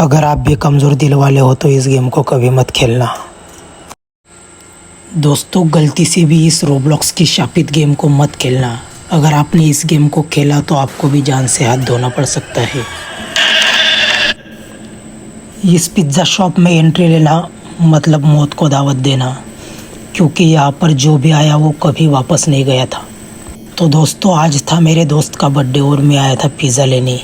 अगर आप भी कमज़ोर दिल वाले हो तो इस गेम को कभी मत खेलना। दोस्तों, गलती से भी इस रोब्लॉक्स की शापित गेम को मत खेलना। अगर आपने इस गेम को खेला तो आपको भी जान से हाथ धोना पड़ सकता है। इस पिज़्ज़ा शॉप में एंट्री लेना मतलब मौत को दावत देना, क्योंकि यहाँ पर जो भी आया वो कभी वापस नहीं गया था। तो दोस्तों, आज था मेरे दोस्त का बर्थडे और मैं आया था पिज़्ज़ा लेने।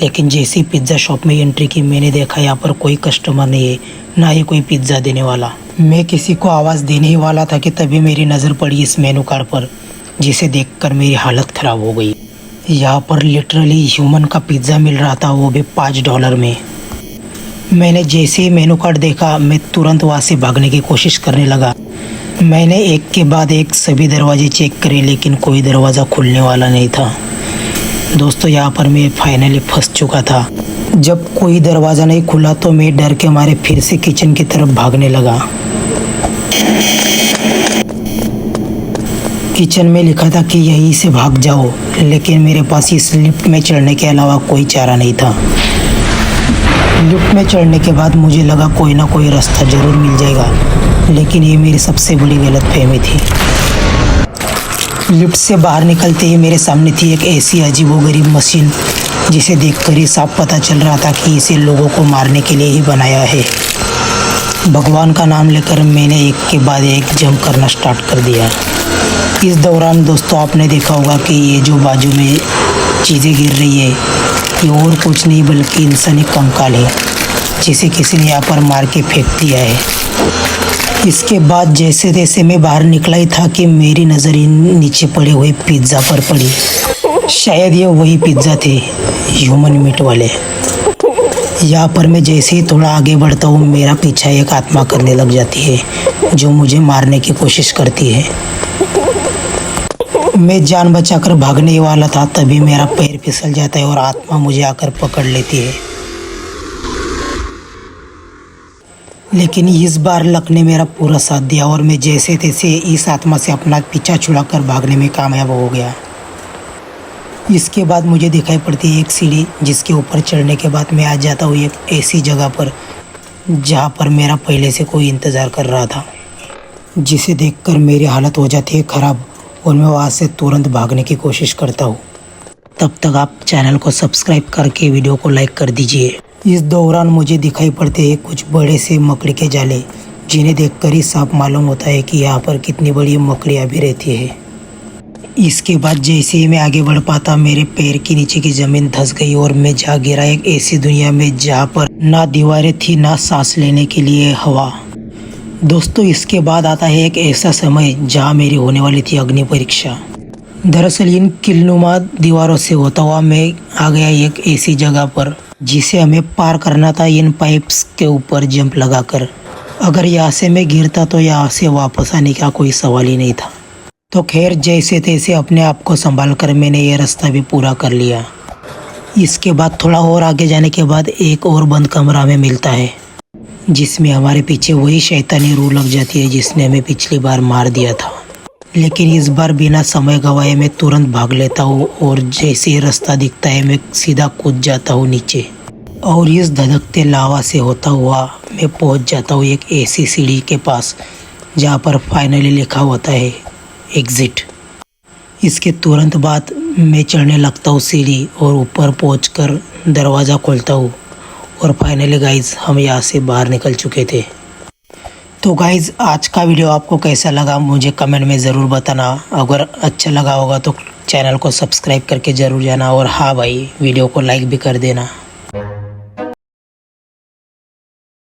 लेकिन जैसे ही पिज़्ज़ा शॉप में एंट्री की मैंने देखा यहाँ पर कोई कस्टमर नहीं है, ना ही कोई पिज़्ज़ा देने वाला। मैं किसी को आवाज़ देने ही वाला था कि तभी मेरी नज़र पड़ी इस मेनू कार्ड पर, जिसे देखकर मेरी हालत ख़राब हो गई। यहाँ पर लिटरली ह्यूमन का पिज़्ज़ा मिल रहा था, वो भी $5 में। मैंने जैसे ही मेनू कार्ड देखा मैं तुरंत वहाँ से भागने की कोशिश करने लगा। मैंने एक के बाद एक सभी दरवाजे चेक करे, लेकिन कोई दरवाज़ा खुलने वाला नहीं था। दोस्तों, यहाँ पर मैं फाइनली फंस चुका था। जब कोई दरवाज़ा नहीं खुला तो मैं डर के मारे फिर से किचन की तरफ भागने लगा। किचन में लिखा था कि यहीं से भाग जाओ, लेकिन मेरे पास इस लिफ्ट में चढ़ने के अलावा कोई चारा नहीं था। लिफ्ट में चढ़ने के बाद मुझे लगा कोई ना कोई रास्ता ज़रूर मिल जाएगा, लेकिन ये मेरी सबसे बड़ी गलतफहमी थी। लिफ्ट से बाहर निकलते ही मेरे सामने थी एक ऐसी अजीबोगरीब मशीन, जिसे देखकर ही साफ पता चल रहा था कि इसे लोगों को मारने के लिए ही बनाया है। भगवान का नाम लेकर मैंने एक के बाद एक जंप करना स्टार्ट कर दिया। इस दौरान दोस्तों, आपने देखा होगा कि ये जो बाजू में चीज़ें गिर रही है, ये और कुछ नहीं बल्कि इंसानी कंकाल है, जिसे किसी ने यहाँ पर मार के फेंक दिया है। इसके बाद जैसे तैसे मैं बाहर निकला ही था कि मेरी नज़र इन नीचे पड़े हुए पिज़्ज़ा पर पड़ी। शायद ये वही पिज़्ज़ा थे, ह्यूमन मीट वाले। यहाँ पर मैं जैसे ही थोड़ा आगे बढ़ता हूँ, मेरा पीछा एक आत्मा करने लग जाती है, जो मुझे मारने की कोशिश करती है। मैं जान बचाकर भागने वाला था, तभी मेरा पैर फिसल जाता है और आत्मा मुझे आकर पकड़ लेती है। लेकिन इस बार लक ने मेरा पूरा साथ दिया और मैं जैसे तैसे इस आत्मा से अपना पीछा छुड़ाकर भागने में कामयाब हो गया। इसके बाद मुझे दिखाई पड़ती है एक सीढ़ी, जिसके ऊपर चढ़ने के बाद मैं आ जाता हूँ एक ऐसी जगह पर जहाँ पर मेरा पहले से कोई इंतज़ार कर रहा था, जिसे देखकर मेरी हालत हो जाती है ख़राब और मैं वहाँ से तुरंत भागने की कोशिश करता हूँ। तब तक आप चैनल को सब्सक्राइब करके वीडियो को लाइक कर दीजिए। इस दौरान मुझे दिखाई पड़ते हैं कुछ बड़े से मकड़ी के जाले, जिन्हें देखकर ही साफ मालूम होता है कि यहाँ पर कितनी बड़ी मकड़ियाँ भी रहती है। इसके बाद जैसे ही मैं आगे बढ़ पाता, मेरे पैर के नीचे की ज़मीन धंस गई और मैं जा गिरा एक ऐसी दुनिया में जहाँ पर ना दीवारें थी, ना सांस लेने के लिए हवा। दोस्तों, इसके बाद आता है एक ऐसा समय जहाँ मेरी होने वाली थी अग्नि परीक्षा। दरअसल इन किलनुमा दीवारों से होता हुआ मैं आ गया एक ऐसी जगह पर, जिसे हमें पार करना था इन पाइप्स के ऊपर जंप लगाकर। अगर यहाँ से मैं गिरता तो यहाँ से वापस आने का कोई सवाल ही नहीं था। तो खैर, जैसे तैसे अपने आप को संभाल कर मैंने ये रास्ता भी पूरा कर लिया। इसके बाद थोड़ा और आगे जाने के बाद एक और बंद कमरा हमें मिलता है, जिसमें हमारे पीछे वही शैतानी रूह लग जाती है जिसने हमें पिछली बार मार दिया था। लेकिन इस बार बिना समय गवाए मैं तुरंत भाग लेता हूँ और जैसे ही रास्ता दिखता है मैं सीधा कूद जाता हूँ नीचे, और इस धधकते लावा से होता हुआ मैं पहुँच जाता हूँ एक ऐसी सीढ़ी के पास जहाँ पर फाइनली लिखा होता है एग्ज़िट। इसके तुरंत बाद मैं चढ़ने लगता हूँ सीढ़ी और ऊपर पहुँचकर दरवाज़ा खोलता हूँ और फाइनली गाइज़ हम यहाँ से बाहर निकल चुके थे। तो गाइज़, आज का वीडियो आपको कैसा लगा मुझे कमेंट में ज़रूर बताना। अगर अच्छा लगा होगा तो चैनल को सब्सक्राइब करके ज़रूर जाना, और हाँ भाई, वीडियो को लाइक भी कर देना।